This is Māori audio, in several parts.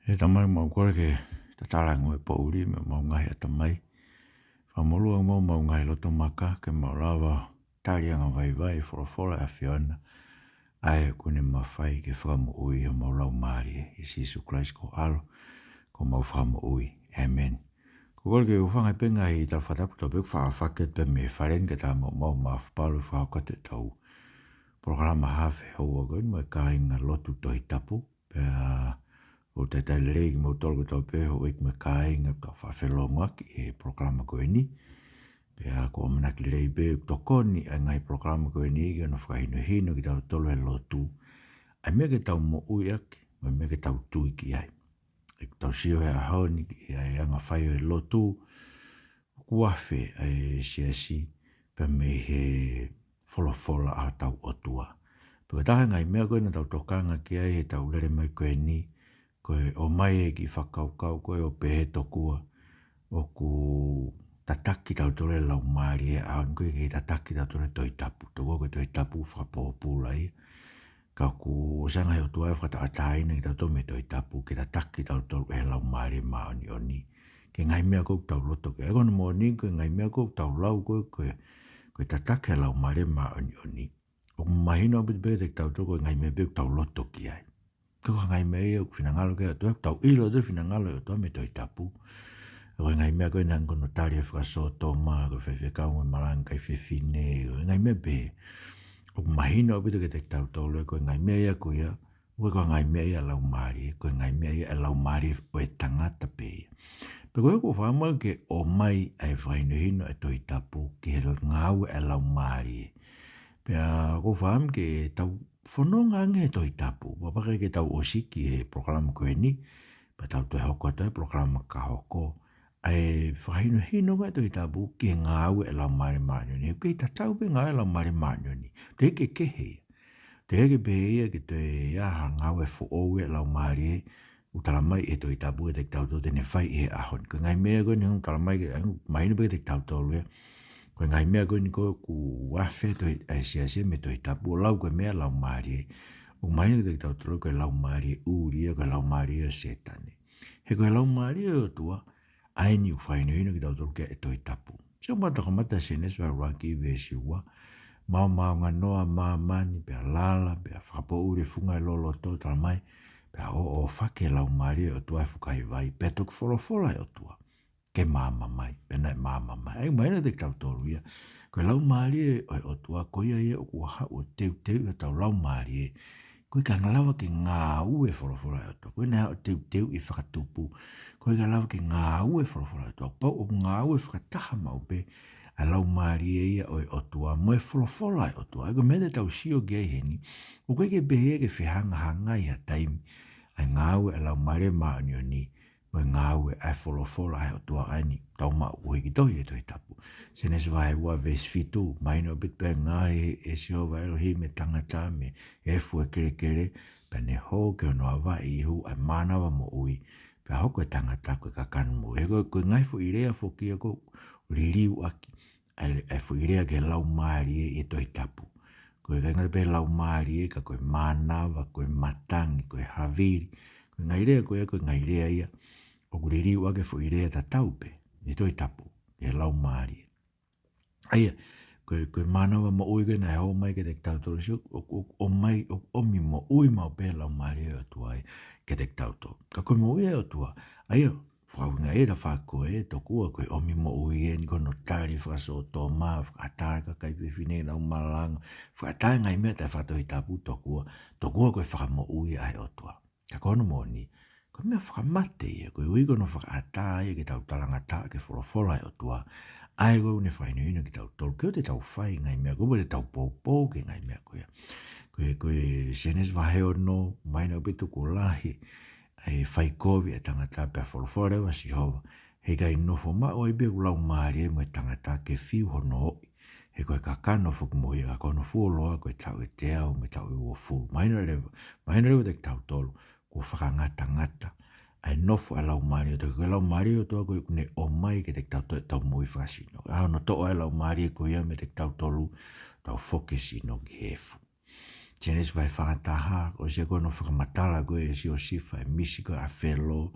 E tamai mau kore ke tatalango e pauri me mau ngahi a tamai. Whamolua mau ngahi loto maka ke mau lawa talianga vai fora a Fiona. Ai kune mawhai ke whakamu ui o mau Laumalie i Sisu Christ ko alo ko mau whakamu ui. Amen. Ko kore ke uwhanga penga i tal whatapu tau beku whakafaket pe me wharen ke tā mau mawhpalu whakate tau. Programa hafe hau agoin mo e kāinga lotu Tohitapu pe o te tai legi mo tolu tau peho ik me kāinga tau whawhelongak i programa koe ni. Pe a ko manaki lei be to koni a ngai programa koe ni i no whakahino hino ki tau tolu e lotu. Ai mea ke tau mo uiak, mai mea ke tau tui ki ai. Ik tau sio he a haoni ki ai anga whaio e lotu. Kuafe ai siasi pe me he wholofola a tau otua. Pe taha ngai mea koe na tau tokanga ki ai he tau lere mai koe ni. Koe o mai e ki whakaukau koe o pehe tokua. O ku tataki tau tole Laumalie a on koe ki tataki tau tole Tohitapu. Toko koe Tohitapu whakapopula ia. Ka ku sanga he o tuai whakataataina ki tau tome Tohitapu ki tataki tau tole e Laumalie maa oni oni. Ke ngai mea koe tau loto ke. Ego na mo ni koe ngai mea koe tau lau koe tataki e Laumalie maa oni oni. O mahino abit bete tau toko ngai mea beko tau loto ki ai. Ko ngai mea o finangalo ke atu tau ilo te finangalo o to me Tohitapu. O ngai mea ko nang kono tari fa so to ma ko fe ka mo malang kai fe fine ngai mea be. O mahino bito ke tau to le ko ngai mea ko ya. Ko ngai mea Laumalie ko ngai mea Laumalie o tangata pe. Pe ko fa mo ke o mai ai fa hino e Tohitapu ke ngau e Laumalie. Pe ko fa ke tau whanonga nge Tohitapu, wapake ke tau osiki he programa koe ni, pa tau te hoko te programa ka hoko, ai whahino hino ngai Tohitapu ki ngā au e Laumalie maanyoni, ke ta tau pe ngā e Laumalie maanyoni, te heke kehe, te heke behea ki te iaha ngā au e whoou e Laumalie, utalamai e Tohitapu e te tau tō tene whai e ahon, ka ngai mea koe ni hong talamai ke maina pe te tau tō lea, ko ngai mea koe ni ko ku wafe to ai sia me Tohitapu lau ko mea Laumalie o mai ni te tau tro ko Laumalie uria ko Laumalie setane he ko Laumalie o tua ai ni fai ni ki tau tro ke Tohitapu so mata ko mata senes va ranki ve siwa ma nga noa ma mani pe lala pe fapo ure funga lolo to tramai pe o fake Laumalie o tua fukai vai pe tok folo o tua ke mama mai, pena mama mai. Ai mai na te tau tolu ia. Koe Laumalie o tua koia ia o kua hau o teu o tau Laumalie. Koe ka ngalawa ke ngā ue whorofora o tua. Koe nea o teu i whakatupu. Koe ka ngalawa ke ngā ue whorofora o tua. Pau o ngā ue whakataha mau pe a Laumalie ia o tua. Moe whorofora o tua. Koe mene tau sio gei heni. O koe ke behe ke whihanga hanga i ha taimi. Ai ngā ue a Laumalie maa ni o ni. Mo ngāwe ai wholofola ai o tua aini tau ma ui ki tohi e Tohitapu. Senes vai ua ves fitu, maino bit pe ngāi e sio vai rohi me tangata me e fue kere pe ne ho ke no ava i hu ai manawa mo ui pe hoko e tangata koe kakanu mo. E koe ngai fu irea fu kia ko ririu aki ai fu irea ke Laumalie e Tohitapu. Koe ngai pe Laumalie ka koe manawa, koe matangi, koe haviri. Koe ngai rea koe ngai rea ia. O kuriri wake fo irea ta taupe, ni Tohitapu, e Laumalie. Aia, koe manawa mo ui koe na hao mai ke te tautoro sio, o mai, o mi mo ui mau pe Laumalie o tua ai, ke te tautoro. Ka koe mo ui o tua, aia, whawinga e ta whako e, tokua koe o mi mo ui e, ni kono tari whakaso tō maa, whakatai ka kai pewhine nau malanga, whakatai ngai mea ta whatohitapu tokua koe whakamo ui ai o tua. Ka kono mo ni, ko mea whakamate ia, koe ui kono whakaata ia ki tau talangata ke wholofola o tua. Ai koe une whainu ki tau tolu, keo te tau whai ngai mea, koe te tau pōpō ke ngai mea koe. Koe senes waheo no, maina upitu ko lahi, ai whai kovi e tangata pia wholofola rewa si hova. He kai nofo ma oi be Laumalie mo e tangata ke fiu hono oi. He koe kakano whukumohi, a kono fuoloa koe tau e te au me tau e ua fulu. Maina rewa te tau tolu. Ko whakangata, ai nofo a Laumalie, te koe Laumalie o toa koe ne o mai ke te tau mui whakasino. No toa e Laumalie koe ia me te tau tolu, tau whokesino ki hefu. Tienes vai whakataha, o se koe no whakamatala koe e si o sifa, e misi koe a whelo,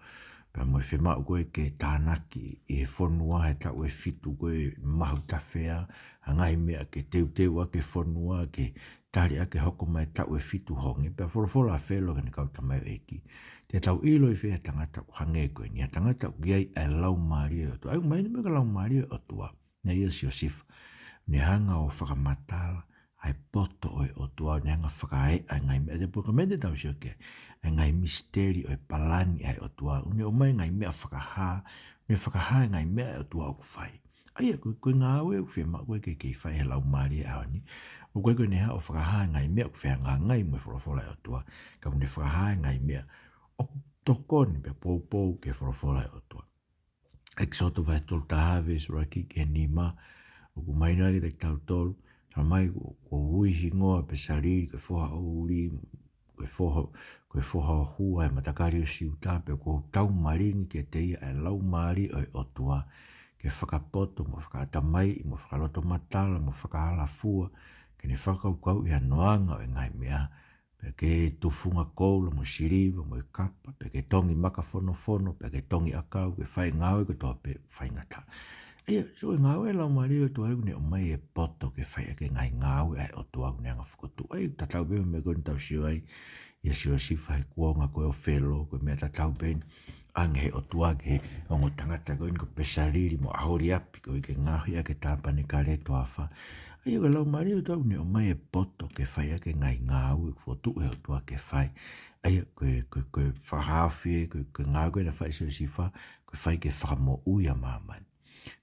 pe mo e whemau koe ke tānaki, e whonua he tau e fitu koe mahu tawhea, a ngai mea ke teu a ke whonua, ke tari a ke hoko mai tau e fitu hongi, pe wholofola a whelo ke ne kau tamai eki. Te tau ilo i whea tangata ku hange koe, ni a tangata ku iei ai Laumalie o tua. Au mai ni mega Laumalie o tua, na ia si o sifa. Ni hanga o whakamatala, ai poto o tua ni hanga whakae ai ngai mea. Te puka mende tau sio ke, ai ngai misteri o palani ai o tua. Uni o mai ngai mea whakaha, ni whakaha ngai mea o tua o kuwhai. Aia, koe ngā aue o kuwhia mak koe kei whai he Laumalie au ni. O koe koe neha o whakaha ngai mea o kuwhia ngā ngai mwe wholofola o tua. Ka mune whakaha ngai mea o tokoni pe pou ke wholofola o tua. Ek soto vai tol tahaves raki ke nima, o kumaina ki te tau tolu, sa mai ko ui hingoa pe sariri ke whoha o uri, koe whoha o hua e matakari o siuta pe ko tau maringi ke te ia e Laumalie o tua, ke whakapoto mo whakatamai, mo whakaloto matala, mo whakahala fua, ke ne whakaukau i anoanga o ngai mea, pe ke tufunga koula mo siriva mo kapa, pe ke tongi maka fono, pe ke tongi akau, ke whai ngawe ke toa pe whai ngata. Ia, so e ngawe Laumalie o tua ne o mai e poto ke whai ake ngai ngawe ai o tua ne anga whukotu. Ai, tatau bema me koni tau sio ai, ia sio sifa he kuonga koe o whelo, koe mea tatau beni, ange he o tua ke ongo tangata koe ko pesariri mo ahori api koe ke ngahi ake tāpane kare toa wha. Ai, o Laumalie o tua ne o mai e poto ke whai ake ngai ngawe, kwotu e o tua ke whai. Ai, koe whahawhi, koe ngawe koe na whai sio sifa, koe whai ke whamo uia mamani.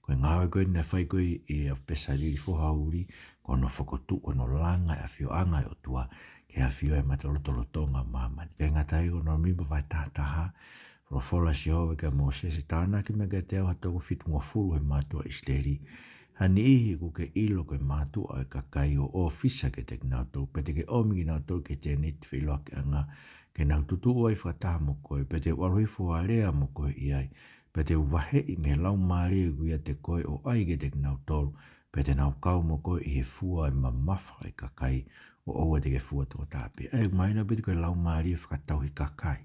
Koe ngawe koe na whai koe e a pesariri whohauri, ko no whakotu o no langa e a whio anga o tua, ke a whio e matalotolotonga mamani. Kei ngatai o no mimba vai tātaha, rofola si hove ka Moses, tāna ki mega te au hatoko fitu ngā fulu he mātua isteri. Hani ihi ku ke ilo koe mātua e kakai o ofisa ke te kinautou, pete ke omi kinautou ke te nit whiloa ke anga, ke nau tutu ai whataha mo koe, pete warui fuarea mo koe iai, pete uwahe i me Laumalie guia te koe o ai ke te kinautou, pete nau kau mo koe i he fua e mamafa e kakai, o oua te ke fua toko tāpe. Ai maina pete koe Laumalie whakatauhi kakai.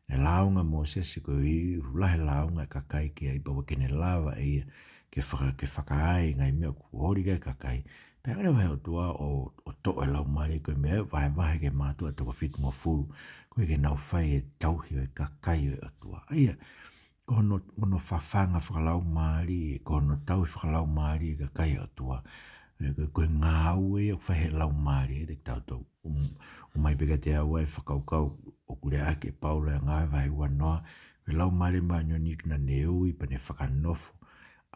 Ne launga Moses ko i lahe launga kakai ki ai pawa ke ne lava e ke whakaai ngai mea ku hori kai kakai. Pe ane wahe o tua o to e Laumalie ko mea wahe ke mātua toko fitu ngā furu ko ke nau whai e tauhi o e kakai o tua. Aia, ko no whawhanga Laumalie, ko no tauhi Laumalie e kakai o tua. Koe ngā ue o whahe Laumalie te tautau. Umai peka te aua e whakaukau o kure ake paula e ngāi vai wanoa. Koe Laumalie maño nikna ne ui pa ne whakanofo.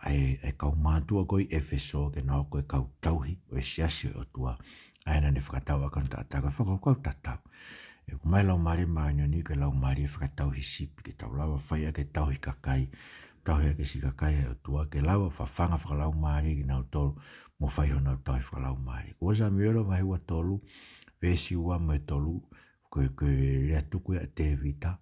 Ai kau mātua koi Efeso ke nao koe kau tauhi o e siasi o tua. Aina ne whakatau akan tātaka whakaukau tātau. E kumai Laumalie maño ni koe Laumalie whakatauhi sipi ke tau lawa whai ake tauhi kakai. Tauhi ake si kakai o tua ke lawa whawhanga Laumalie ki nau tolu mo whai hona tauhi Laumalie. Ko sa miolo vai ua tolu, vesi ua mai tolu, koe rea tuku a te vita.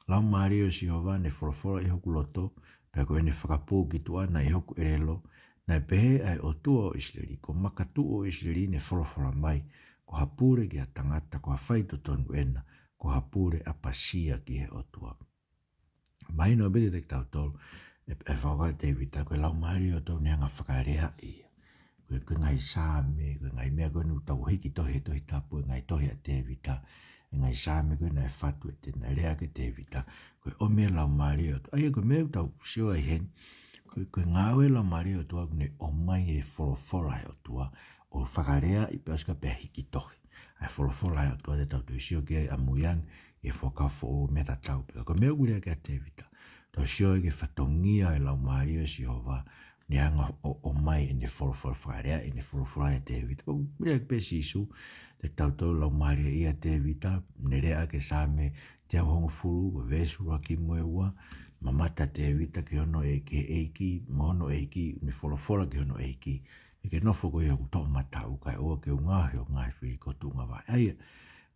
Laumalie o si hova ne whorofora i hoku loto, pe koe ne whakapō ki tua na i hoku erelo, na i pehe ai o tua o Israeli, ko makatu o Israeli ne whorofora mai, ko hapure ki a tangata, ko hawhai to tonu ena, ko hapure a pasia ki he o tua. Mai no bete te tau tolu, e whawai te vita, koe Laumalie o tau neanga whakareha ia. Koe ngai sāme, koe ngai mea koe nu tau hiki Tohitapu, ngai tohi a te vita, ngai sāme koe nai whatu e te nai rea ke te vita, koe o mea Laumalie o tua. Aia koe mea tau sio ai hen, koe ngāwe Laumalie o tua, kune o mai e whorofora o tua, o whakarea i peoska pia hiki tohi. Ai whorofora o tua te tau tui sio ki ai amuyang, e whakafo o mea tatau pia. Koe mea kurea ke a te vita, tau sio e ke whatongia e Laumalie o si hova, ni anga o mai e ne whorofora whakarea, e ne whorofora e te vita. Koe kurea ke pesi isu, te tautau Laumalie i a te vita, ne rea ke sāme te au hongo furu, ko vesu raki moe ua, mamata te vita ke hono e ke eiki, mohono eiki, ne whorofora ke hono eiki, e ke nofo koe au tō matau, kai oa ke ungahi o ngai whiri kotu ngā vai. Aia,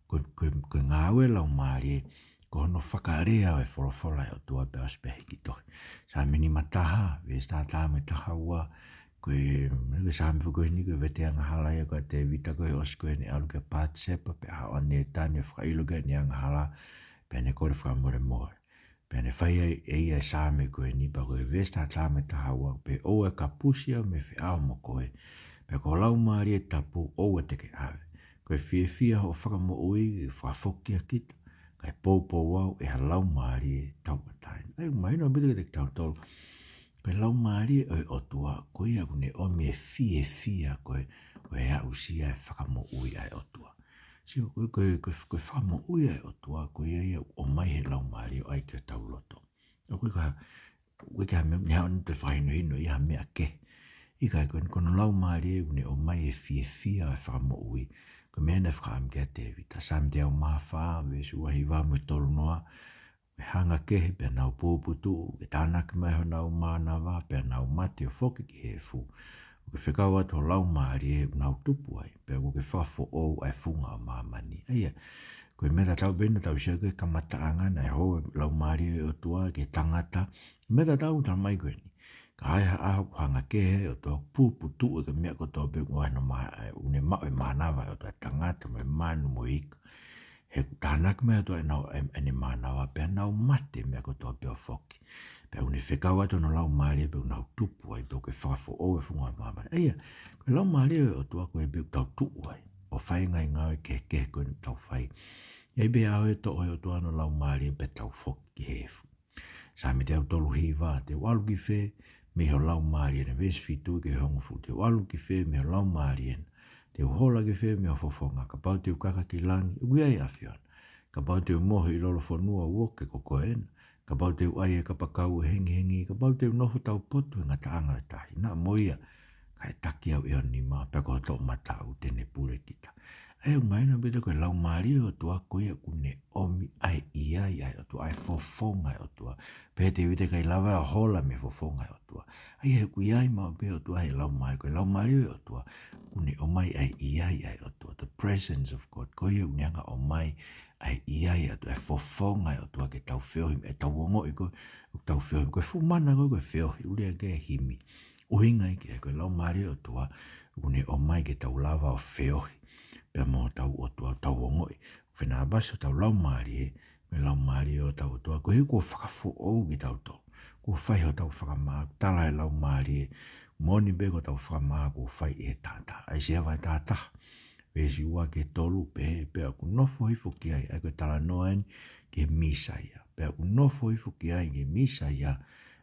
koe ngāwe Laumalie, ko hono whakarea e whorofora o tua pe aspehi ki tohi. Sa mini mataha, vesta tā me taha ua, koe sami fuko ni koe vete anga hala ia koe te vita koe os koe ni alu ke pat sepa pe hao ne tani whakailo ke ni anga hala pe ne kore whakamore more. Pe ne whai e sami koe ni pa koe vesta tame tahawa pe oe kapusia me whi ao mo koe. Pe ko Laumalie tapu oe teke ave. Koe fia ho whakamo ui whafokia kita. Kai pōpō wau e ha Laumalie tau atai. Ai maina bita ke te tau tolu. Koe Laumalie oi otua koe au ne omi e fia koe hea usia e whakamo ui ai otua. Sio koe whakamo ui ai otua koe ia o mai he Laumalie ai te tau loto. Koe ka mea ni hao ni te whaino ino i ha mea ke. I kai koe kono Laumalie ne o mai e fia e whakamo ui. Koe mea ne whakaam kia te vita. Sam te au mawha, wesu wahi wā mui tolu noa. Me hanga kehe pe nau pōputu, e tānaka mai ho nau mana wā, pe nau mate o whoki ki he fu. O ke whekau atu o Laumalie nau tupu ai, pe o ke whafo o ai funga o mamani. Aia, koe meta tau bena tau sia koe kamata angana e hoa Laumalie o tua ke tangata, meta tau tau mai koe ni. Ka ai aho hanga kehe o tua pūputu e ke mea ko tau pe ngoi no mai, une mao e manawa o tua tangata mo e manu mo ika. He tānak mea toa e nau ene mānawa pia nau mate mea ko toa pia whoki. Pia une whekau atu no Laumalie pia nau tupu ai pia koe whafo o e whunga mamani. Eia, koe Laumalie o toa koe pia tau tupu ai. O whai ngai ngau e ke koe ni tau whai. Ei pia au e toa o toa no Laumalie pia tau whoki ki hefu. Sa me te au tolu hiwa te walu ki whe me ho Laumalie ne vesi fitu ke hongufu. Te walu ki whe me ho Laumalie te uhola ki whee mea fofonga, ka pau te ukaka ki langi, ui ai awhiona. Ka pau te umoho i lolo whanua uoke ko koena. Ka pau te uai e kapakau e hengi, ka pau te unoho tau potu e ngata anga e tahi. Nā moia, ka e taki au iho ni maa, pia ko to mata au tene pule kita. Ai au maina beta koe Laumalie o tua koe kune omi ai iai ai o tua, ai fofonga o tua. Pe te wite kai lawa a hola me fofonga o tua. Ai he kui ai mao pe o tua he Laumalie, koe Laumalie o tua. Kune o mai ai iai ai o tua. The presence of God. Koe unianga o mai ai iai o tua. E fofonga o tua ke tau whiohi. E tau wongo i koe tau whiohi. Koe fumana koe whiohi. Urea ke himi. Uhinga i ke koe Laumalie o tua. Kune o mai ke tau lava o whiohi. Pea mo tau o tua tau wongoi. Whena abaso tau Laumalie. Me Laumalie o tau o tua. Koe hiu kua whakafo ou ki tau tau. Kua whaiho tau whakamaa. Tala e Laumalie. Moni beko tau whakamaa kua whai e tata. Ai se hawa e tata. Vesi ua ke tolu pe. Pea ku nofo hifo ki ai. Ai koe tala noaen ke misaia. Pea ku nofo hifo ki ai ke misaia.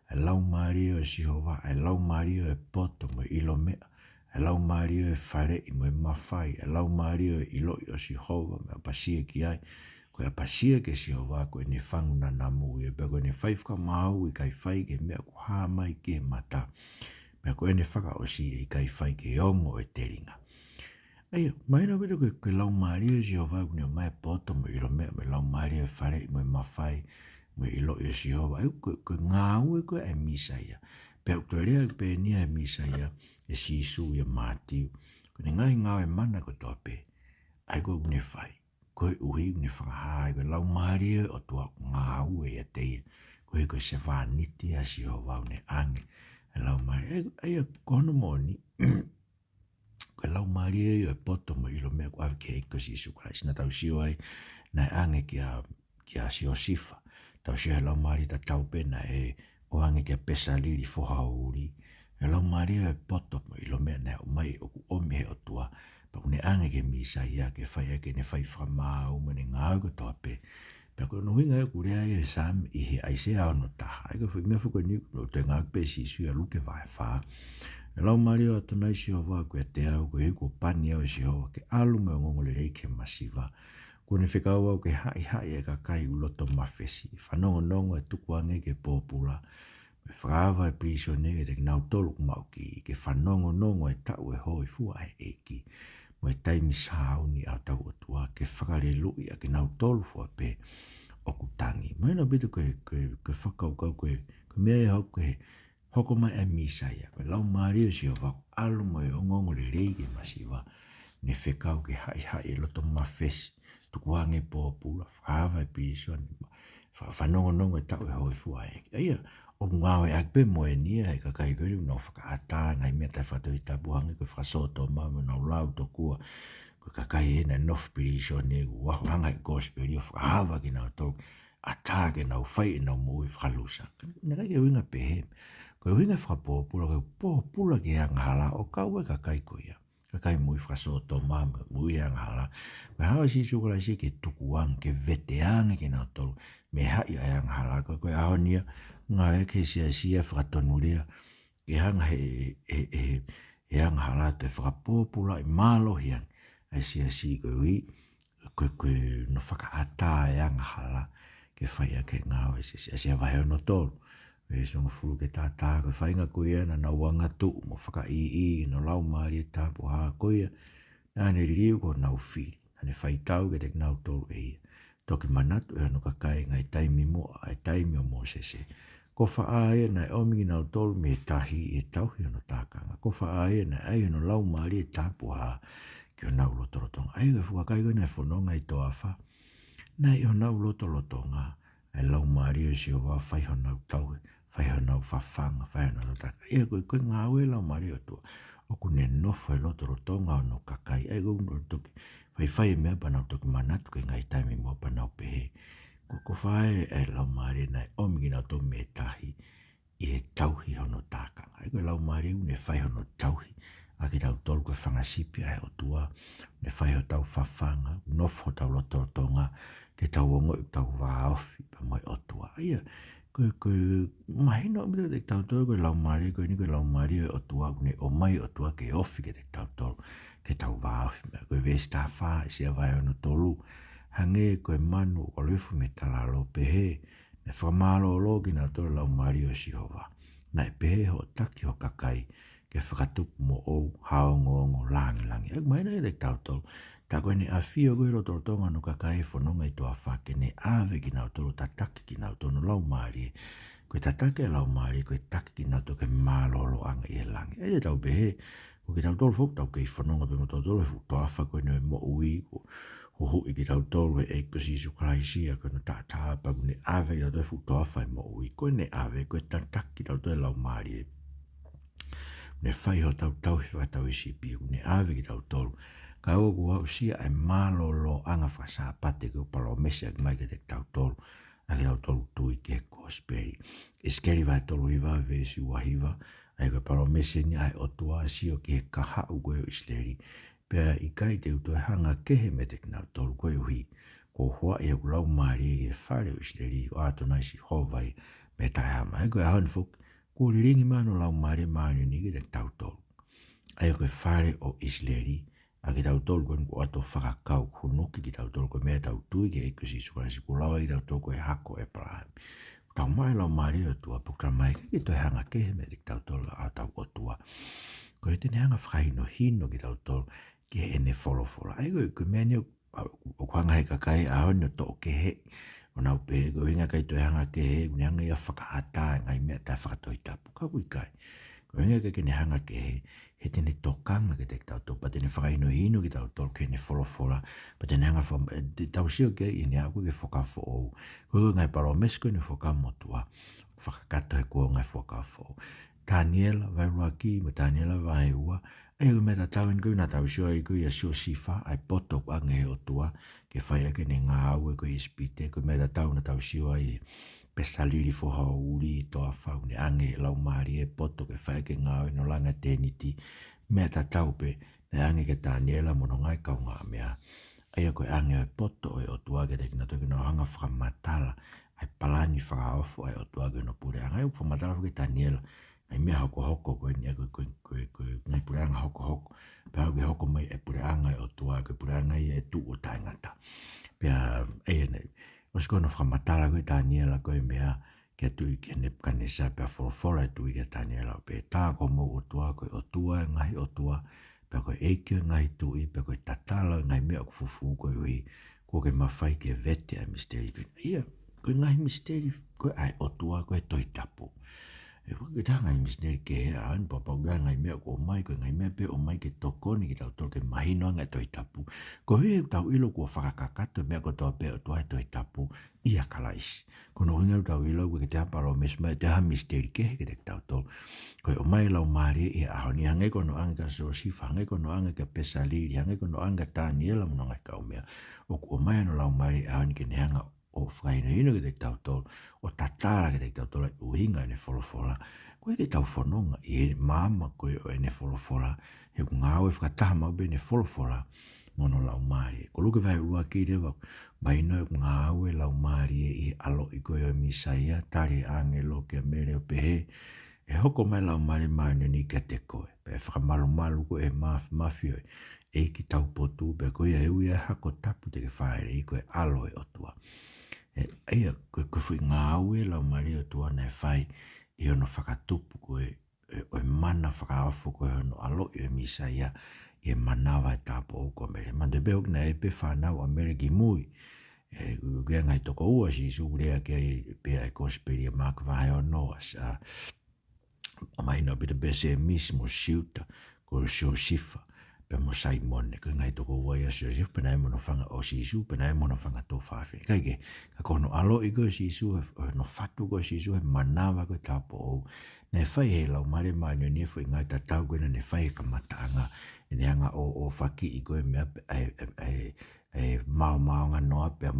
E Laumalie o Sihova. E Laumalie o e poto mo ilo mea. E Laumalie o e whare i mo e mawhai. E Laumalie o e iloi o Sihova. Me apasia ki ai. Koe apasia ke Sihova koe ne whanguna namu. E pea koe ne whaifka mahu i kai whai ke mea ku hāmai ke mata. Pea koe ne whaka o si i kai whai ke ongo e teringa. Aia, maina weta koe Laumalie o Sihova kune o mai poto mo ilo mea. Me Laumalie o e whare i mo e mawhai. Mo iloi o Sihova. Koe ngā ue koe e misaia. Pea koe rea pe nia e misaia. E sisu ia mātiu. Kone ngai ngau e mana ko tope. Ai koe kune whai. Koe uhi kune whakahai. Koe Laumalie o tua ngā ue ia teia. Koe koe se whaniti a Sihova une ange. E Laumalie. Ai kono moni. Koe Laumalie o e poto mo ilo mea ko ave ke eiko sisu Christ. Na tau sio ai. Na ange kia sio sifa. Tau sio he Laumalie ta taupe na e o ange kia pesa liri foha uri. E Laumalie e poto mo ilo mea nea o mai o ku omi he o tua. Pa kune ange ke misa ia ke whai ake ne whai whamau mo ne ngāu ko tope. Pa kune winga e kurea e sam i he aise ao no taha. Eko whi mea whuko ni no te ngāu pe si sui a luke vai wha. E Laumalie o atonai si hoa koe te au koe hiko pani au si hoa ke alu me o ngongole reike masiva. Kune whikau au ke hai e ka kai uloto mawhesi. Whanongo nongo e tuku ange ke pōpula. Me whakawa e prisone e te nau tolu kumauki ke whanongo nongo e tau e hoi fua e eki. Mo e taimi sauni au tau atua ke whakare lui a ke nau tolu fua pe o kutangi. Maina bitu koe whakaukau koe mea e hau koe hoko mai e misaia. Koe Laumalie si o wako alu mo e ongongo le reige masiwa. Ne whekau ke hai e loto mawhesi. Tukuange pōpula, whakawa e prisone. whanongonongo e tau e hoi fua e. Ia, o ngāo e akpe moe nia e kakai koe riu nau whakaata ngai mea tai Tohitapu hangi koe whasoto mamu nau lau to kua koe kakai e na nof pirisho ne waho hanga i gospel o whakahawa ki nau tau ata ke nau whai e nau mui whakalusa. Nā kai ke winga pehe. Koe winga whakapōpula koe pōpula ki hanga hala o kau e kakai koe ia. Kakai mui whasoto mamu mui hanga hala. Koe hawa si sukula si ke tukuang ke veteange ki nau tau me hai a hanga hala koe ahonia ngā e ke sia whakatonurea ke hanga he hanga hala te whakapōpula i malo hiang ai sia koe ui koe no whakaata e hanga hala ke whaia ke ngāo e sia wahe ono tolu e songa fulu ke tātā koe whainga koe ana na wanga tu mo whaka no Laumalie tapu haa koe nā ne ririu ko nau whiri nā ne whaitau ke te nau tolu e ia toki manatu e ano kakai ngai taimi mo ai taimi o mo ko whaaia na e omingi nau tolu me tahi e tauhi ono tākanga. Ko whaaia na ai ono Laumalie tapu haa ki o nau lotorotonga. Ai ka whuakai koe na e whanonga i toa wha. Na i o nau lotorotonga ai Laumalie si o wā whaiho nau tauhi, whaiho nau whawhanga, whaiho nau taka. Ia koe ngā ue Laumalie o tua. O kune nofo e lotorotonga o no kakai. Ai koe no toki. Whai mea pa nau toki manatu ke ngai taimi mua pa nau pehe. Ko whae e Laumalie na e omingi nau tō me tahi i e tauhi hono tākanga. Ai koe Laumalie ne whai hono tauhi. A ki tau tolu koe whangasipi a he o tua. Ne whai ho tau whawhanga. Nofo tau lotorotonga. Ke tau ongo i tau wāofi pa moe o tua. Ia, koe mahino o te tau tolu koe Laumalie. Koe ni koe Laumalie o tua. Ne o mai o tua ke ofi ke te tau tolu. Ke tau wāofi. Koe vesta wha e sia vai hono tolu. Hange koe manu o lefu me talalo pehe, ne whamalo o logi na tō Laumalie o Sihova. Na e pehe ho taki ho kakai, ke whakatupu mo ou, haongongo, langi. Ak maina e le tautolo, ta koe ne awhio koe roto tonga no kakai whanonga i toa whake, ne awe ki nau tolo, ta taki ki nau tono Laumalie. Koe ta take Laumalie, koe taki ki nau toke malolo anga i e langi. E tau pehe, ko ki tau tolo fuk tau kei whanonga pe mo tau tolo, fuk toa whake ne mo ui, ho i ki tau tolu e ko si su kraisia ko no ta pa ne ave i tau fu tofa mo ui ko ne ave ko ta ki tau tolu Laumalie ne fai ho tau i si pi ne ave ki tau tolu ka o ko si ai malo lo anga fa sa pate ko palo mese mai ke tau tolu a ki tau tolu tu i ke ko speri skeri va tolu i va ve si wahiva ai ko palo mese ni ai o tua si o ke ka ha u go isleri pea i kai te uto e hanga kehe me te kinau tolu koe uhi, ko hoa e au Laumalie e whare o isleri o ato nai si hovai me tai hama. E koe ahan fuk, ko ringi mano Laumalie manu ni ki te tau tolu. Ai koe whare o isleri, a ki tau tolu koe ko ato whakakau kunuki ki tau tolu koe mea tau tui ki eiko si sukara si kulawa i tau tolu koe hako e parahami. Tau mai Laumalie o tua, pukra mai ki to e hanga kehe me te tau tolu a tau o tua. Koe tene hanga whakahino hino ki tau tolu, ke ene wholofola. Ai koe mea o kuanga he kakai a honi o tō ke he. O nau pe, koe inga kai toi hanga ke he, kune hanga ia whakaata ngai mea tai whakatohitapu. Ka kui kai. Koe inga kai kene hanga ke he, he tene tōkanga ke te tau tō, pa tene whakaino hino ki tau tō ke ene wholofola, pa tene hanga tau sio ke ine a koe ke whakafo ou. Koe ngai paro mesko ine whakamotua, whakakato he kua ngai whakafo ou. Daniela vai ruaki, ma Daniela vai ua, ai o meta tau in koe na tau sio ai koe a sio sifa, ai poto ange he o tua, ke whai ake ne ngā au e koe ispite, koe meta tau na tau sio ai pesaliri foha o uri i toa whau, ne ange Laumalie e poto ke whai ake ngā au no langa teniti, meta tau pe, ne ange ke Daniela mono ngai kau ngā mea, ai a koe ange o poto o tua ke te kina toki no hanga whakamatala, ai palani whakaofo ai o tua ke no pure, angai o whakamatala whake Daniela, ai mea hoko koe ni koe ngai pureanga hoko pea au ke hoko mai e pureanga o tua ke pureanga i e tu o taingata pea e nei o sko no whamatala koe Daniela koe mea ke tu i ke ne kanesa pea wholofola e tu i ke Daniela pe tā ko mo o tua koe o tua ngai o tua pea koe eike ngai tu i pea koe tatala ngai mea ku fufu koe ui koe ke mawhai ke vete a misteri koe ia koe ngai misteri koe ai o tua koe Tohitapu E waka ta ngai misneri ke hea an papa ua ngai mea ko mai ko ngai mea pe o mai ke tokoni ki tau tol ke mahino ngai Tohitapu. Ko he tau ilo kua whakakakato mea ko toa pe o toa Tohitapu ia kalaisi. Ko no hinga tau ilo ke te hapalo mesma te ha misteri ke he ke te tau tol. Ko o mai Laumalie ia ahoni hange ko no anga so sifa hange ko no anga ke pesaliri hange ko no anga Taniela mno ngai kau mea. O ko mai no Laumalie ahoni ke neanga o whakaina ino ke te tau tol, o tatara ke te tau tol, o hinga ene wholofola. Koe ke tau whanonga, i e maama koe o ene wholofola, he ku ngā oe whakataha mau be ene wholofola, mono Laumalie. Ko luke vai ua ki rewa, mai no ngā oe Laumalie i alo i koe o misaia, tari angelo ke mere o pehe, e hoko mai Laumalie mai no ni ka te koe, pe whakamalu malu ko e mafio e ki tau potu, pe koe e ui e hako tapu te ke whaere i koe alo e otua. Aia, koe fui ngā ue Laumalie o tua nei whai i ono whakatupu koe o mana whakaawhu koe ono alo i o misa ia i e manawa e tāpo au ko mere. Mande beok na e pe whanau a mere ki mui. Gea ngai toko ua si sukurea kia i pia e kosperi a maka vahe o noas. O mai no bita bese e mismo siuta ko sio sifa. Pe mo sai mone, ko ngai toko ua ia sio sifa, pena e mono whanga o sisu, pena e mono whanga tō whawhini. Kaike, ka kono alo i koe sisu, no whatu koe sisu, he manawa koe tāpo au. Ne whai he Laumalie mai no nie fwoi ngai tatau koe na ne whai he kamataanga, e ne anga o whaki i koe mea e mau ngā noa pia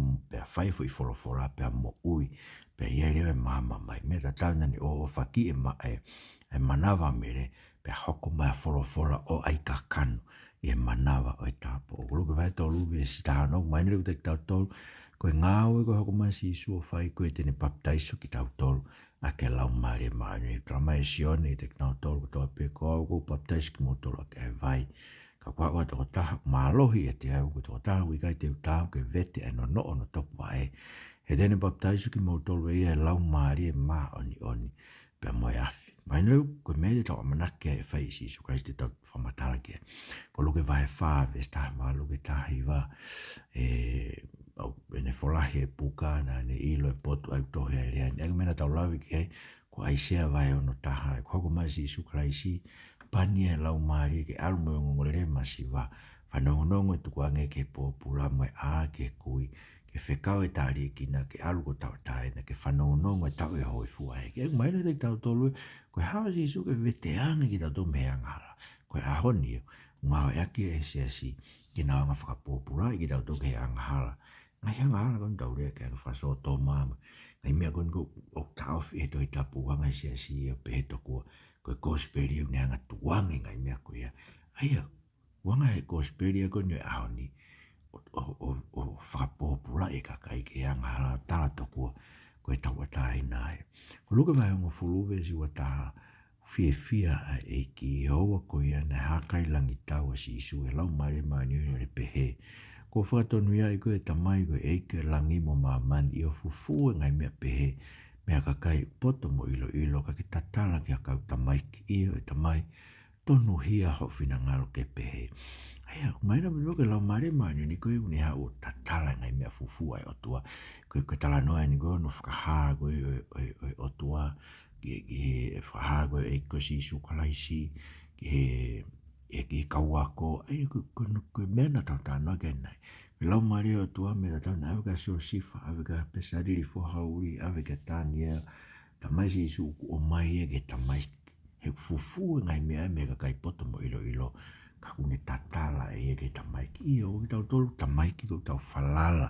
whai fwoi wholofora pia mo ui, pia iere e mama mai, mea tatau nani o whaki e manawa mere, pe hoko mai wholofora o ai ka kanu i e manawa o e tāpo. O luke vai tō luwe si tāno, mai nere te tau tolu, koe ngāwe koe hoko mai si isu o whai koe tene baptaiso ki tau tolu, a ke Laumalie maani. Kala mai sione i te tau tolu, ko tō pe koa ko baptaiso ki mo tolu a ke vai. Ka kua ua tō taha mālohi e te au, ko tō taha wikai te utau ke vete e no ono topu wae. He tene baptaiso ki mo tolu e Laumalie ma oni, pe moe afi. Mai nau, koe mele tau amanake e whai si Isu Christi tau whamatala kia. Ko luke vai whaave, staha wā luke tahi wā, ene wholahi e pukana, ne ilo e potu au tohe e rea. Ega mena tau lawi ki hei, ko aisea vai ono taha, ko hoko mai si Isu Christi, pani e Laumalie ke alu mo ngongore masi wā, whanongonongo e tuku ange ke pōpura mo e a ke kui, ke whekau e tāri e kina, ke alu ko tau taina, ke whanongonongo e tau e hoi fua e. Ke egu maina te tau tolu, koe hawa si Isu ke veteanga ki tau tō mea ngala, koe ahoni e, ngau e aki e se asi, ki nao ngā whakapōpura i ki tau tō ke angahala. Ngai angahala kon tau rea ke anga whaso tō mama, ngai mea kon ko o tauwhi e Tohitapu wanga se asi e pe he tokua, koe kosperi u ne anga tuangi ngai mea koe ia. Aia, wanga he kosperi e kon e ahoni, o whakapōpura e kakai ke angahala tala tokua, koe tau atai nai. Ko luka vai ongo fuluwe si wataha fia a eiki hoa ko ia na hakai langi tau a si Isu e Laumalie maani unu e pehe. Ko whakatonu ia i koe tamai koe eiki langi mo maamani i o fufu e ngai mea pehe. Mea kakai poto mo ilo ka ke tatala ki a kau tamai ki iyo e tamai tonu hia ho fina ngalo ke pehe. Aia, maina bilo ke Laumalie maani ni koe uni hau tatala ngai mea fufu ai otua. Koe tala noa ni koe no whakahaa koe otua. Ki whahago e ko si Isu Kalaisi, ki kauako, ai koe mena tau tānoa ke nei. Me Laumalie o tua me tau na aweka sio sifa, aweka pesariri whahauri, aweka Taniela, tamai si Isu o mai e ke tamai, he fufu ngai mea me ka kai poto mo ilo, ka kune tatala e ke tamai ki, o ki tau tolu tamai ki tau falala,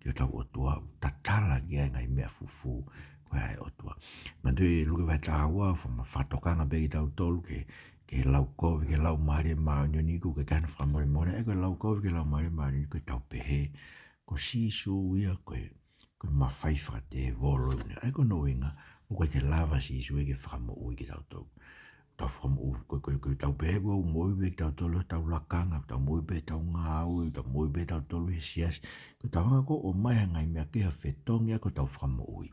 ki tau o tua, tatala ki ngai mea fufu, koe ai otua. Mandu i luke vai tāua, whatokanga pe i tau tolu ke laukovi, ke Laumalie maunio niku, ke kana whamore more, e koe laukovi ke Laumalie maunio niku, tau pehe, ko sisu ia koe mawhai whakate volo une, e koe no inga, o koe te lava sisu e ke whamo ui ki tau tolu. Tau whamo ui, koe tau pehe koe umoibe ki tau tolu, tau lakanga, tau moibe tau ngā ui, tau moibe tau tolu e sias, koe tau hanga ko o mai hangai mea kea whetongi a koe tau whamo ui.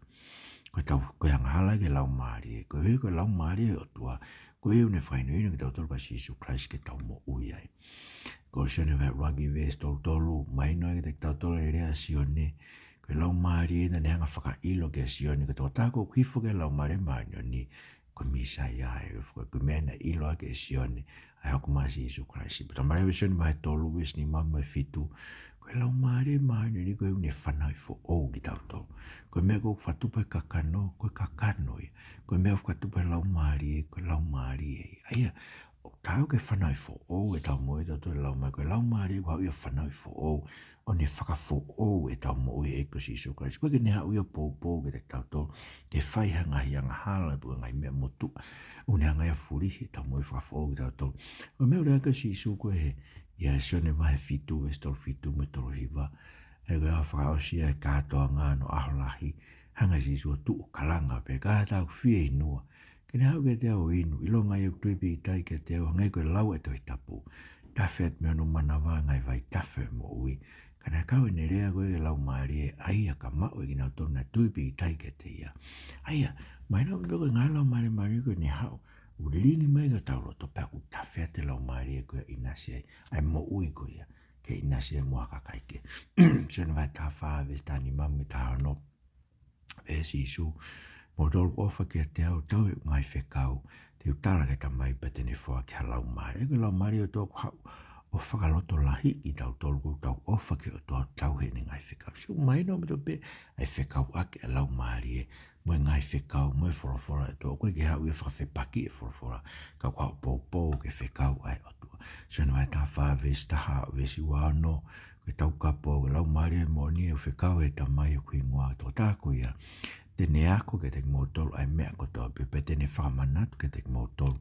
Koe angahala ke Laumalie, koe Laumalie o tua, koe une whainu ki tau tolu ka si Isu Christ ke tau mo ui ai. Koe sione vai ragi ves tolu, maino e te tau tolu e rea sione, koe Laumalie na neanga whaka ilo ke sione, koe tau tako kifo ke Laumalie maino ni, ko misa ia e ko mena ilo ke sione ai ko masi Yesu Christ but mara vision vai tolu wis ni mama fitu ko Laumalie mai ni ko ne fana fo o ki tau to ko me ko fatu pe kakano ko me fatu pe Laumalie ai tau ke whanau fo o e tau moe tau Laumalie ko Laumalie wau ia whanau fo o ne whakafo o e tau moe e ko Yesu Christ ko ke neha uia pōpō ke te tau tō ke whai hanga hianga hala pua ngai mea motu o ne hanga ia furihi tau moe whakafo o ke tau tō o mea rea ka Yesu ko he ia sione mahe fitu e stol fitu me tolo hiva e koe a whakaosia e kātoa ngā no aholahi hanga Yesu o tu kalanga pe kātau whie inua ke ne hau ke te au inu, ilo ngai au tuipi i tai ke te au, ngai koe lau e Tohitapu. Tawhet mea no manawa ngai vai tawhe mo ui. Ka ne kau e ne rea koe ke Laumalie, aia ka mao e kina tona tuipi i tai ke te ia. Aia, mai nao mito koe ngai Laumalie mani koe ni hau. U lingi mai ka tau roto pia u tawhet te Laumalie koe inasi ai mo ui koe ia. Ke inasi ai mua kakaike. Sena vai ta whaaves tani mamu ta hano. Vesi isu. Mo tolu ofa ke te au tau e ngai whekau, te utala ke ta mai pa tene fua ke Laumalie. Ego Laumalie o tōku hau, o whakaloto lahi i tau tolu kou tau ofa ke o tau he ne ngai whekau. Si o mai no me to pe, ai whekau ake a Laumalie, mo ngai whekau, mo e whorofora e tō, koe ke hau i whakawhepaki e whorofora, kau kau pōpō ke whekau ai o tua. So na vai ta whaves taha o vesi wano, koe tau kapo o Laumalie mo ni o whekau e ta mai o kui ngoa tō tāko ia. Tene ako ke te motolu ai mea ko tope pe tene whamanatu ke te motolu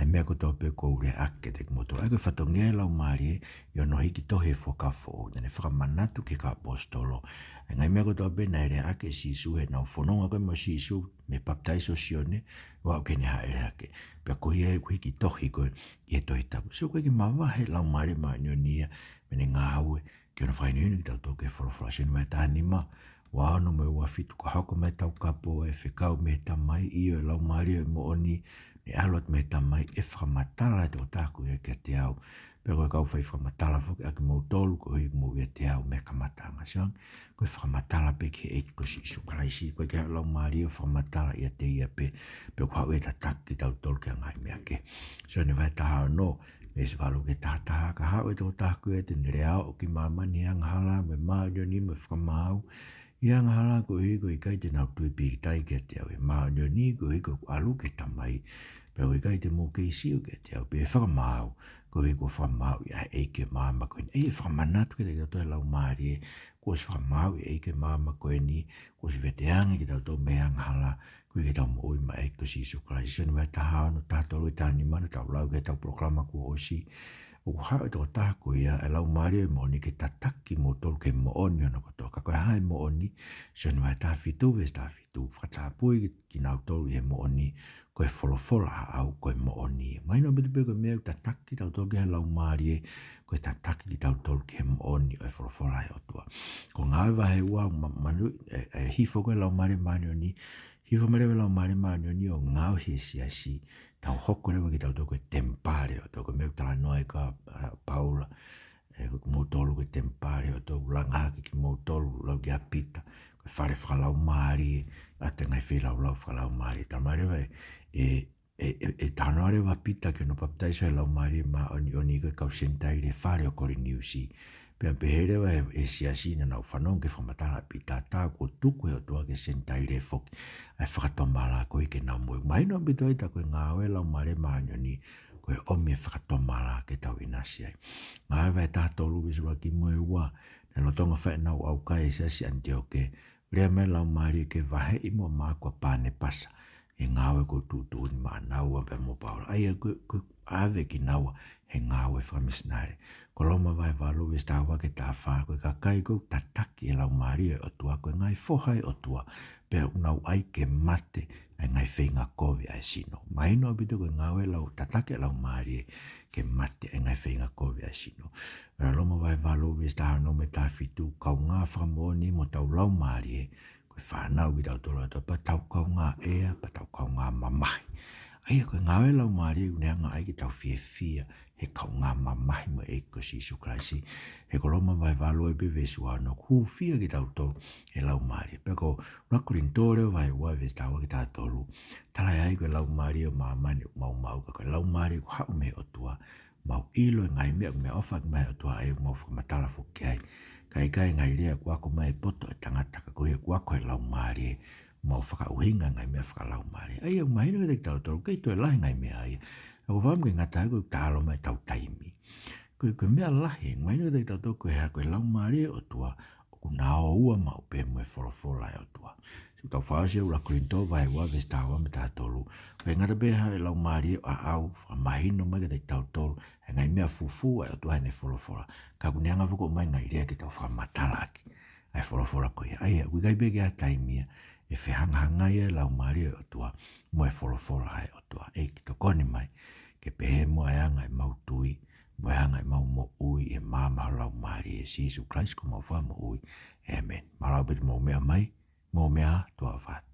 ai mea ko tope ko ure ak ke te motolu ai ko whatongia Laumalie i ono hiki tohe whakafo o tene whamanatu ke ka apostolo ai ngai mea ko tope na ere ake sisu he nau whanonga koe mo sisu me baptaiso sione wau ke ne haere ake pia ko hia ko hiki tohi koe i e Tohitapu so koe ki mawahe Laumalie maa nionia mene ngā haue ke ono whainiuni ki tau toke whoroflashen mai tānima wano me ua fitu ka hako mai tau kapo e whekau me tamai i o Laumalie mo oni ni alot me tamai e whakamatala e tō tāku e ke te au pero e kau whai whakamatala whoki ake mou tolu ko hui mo e te au me kamatanga siang ko e whakamatala pe ke e ko si isu karaisi ko e ke Laumalie o whakamatala i a te ia pe pe ko hau e ta taki tau tolu ke ngai me ake so ne vai taha no me se walu ke tātaha ka hau e tō tāku e te nere au o ki mamani ang hala me maa ni me whakamau ia ngala ko i kai te nau tui pi tai ke te au e maa ni ko i ko alu ke tamai pe i kai te mo ke siu ke te au pe whakamau ko i ko whamau ia e ke mama ko ni e whakamanatu ke te tau Laumalie ko si whamau e ke mama ko ni ko si veteanga ki tau tau mea ngala ko i ke tau mo i ma e ko si Yesu Christ so vai taha no tātoro i tāni mana tau lau ke tau proklama ko osi o hao e tō tāko ia e Laumalie mo ni ke tataki mo tolu ke mo oni ono koto ka koe hai mo oni so ni vai tā fitu ves tā fitu whakatapui ki nau tolu i he mo oni koe wholofola au koe mo oni mai no bitu pe koe mea tataki tau tolu ke he Laumalie koe tataki ki tau tolu ke he mo oni koe wholofola he otua ko ngāwe wahe ua manu hifo koe Laumalie mani oni hifo melewe Laumalie mani oni o ngāo he siasi tau hoko rewa ki tau toko e tempare o toko meu tala noe ka Paula ko moutolu ko tempare o toko langaki ki moutolu lau ki apita ko whare Laumalie a te ngai whilau Laumalie tama rewa e tanoa rewa pita ke no baptaiso e Laumalie ma oni ko kau sentai re whare o kori niusi pia peherewa e siasi na nau whanong ke whamatala pita tā ko tuku e o tua ke sentai re whoki ai whakatomala ko i ke nau moe mai no bito i ta koe ngāwe Laumalie maanyoni koe omi e whakatomala ke tau inasi ai ngāwe e tātolu visura ki moe ua na lotonga whae nau au kai e siasi Antioke rea me Laumalie ke wahe i mo mākua pāne pasa e ngāwe ko tūtū ni maa naua pe mo paula ai koe ave ki naua he ngāwe whakamisnare ko loma vai walu vis tāua ke tā whā koe ka kai kou tataki e Laumalie o tua koe ngai whohai o tua pe unau ai ke mate ai ngai whinga kovi ai sino mai no bito koe ngāwe lau tataki e Laumalie ke mate ai ngai whinga kovi ai sino vera loma vai walu vis tāua no me tā whitu kau ngā whamoni mo tau Laumalie koe whanau ki tau tolo pa tau kau ngā ea pa tau kau ngā mamahi Ai koe ngāwe Laumalie uneanga ai ki tau fia he kau ngā mamahi mo e ko si suklaisi. He koloma vai valo e bewe suano ku fia ki tau tolu he Laumalie. Peko nakurin tōreo vai ua ve tawa ki tau tolu. Talai ai koe Laumalie o mamani mau ka koe Laumalie ku hau me o tua. Mau ilo e ngai mea me ofa ki mai o tua ai mau whakamatala fuki ai. Kai ngai rea kuako mai poto e tangata ka koe kuako he Laumalie. Mau whakauhinga ngai mea whakalaumarie. Ai au mahina ka te tau tolu, kei toi lahi ngai mea ai. Ako whaam ke ngata koe tālo mai tau taimi. Koe mea lahi, mahina ka te tau tolu koe hea koe laumarie o tua, o ku nao ua mau pe mue wholofola e o tua. So tau whaosia ura kurinto vai ua vestawa me tā tolu. Koe ngata beha e laumarie a au, whakamahino mai ka te tau tolu, e ngai mea fufu e o tua hene wholofola. Ka kuneanga whuko mai ngai rea ki tau whakamatala aki. Ai wholofola koe, ai au kai bege a taimia. E whehangahanga ia Laumalie o tua, mo e wholofola ai o tua, e ki to koni mai, ke pehe mo e anga e mau tui, mo e anga e mau mo ui, e māmaha Laumalie, e Sisu Christ ko mau wha mo ui, amen. Marau beti mo mea mai, mo mea tua whāt.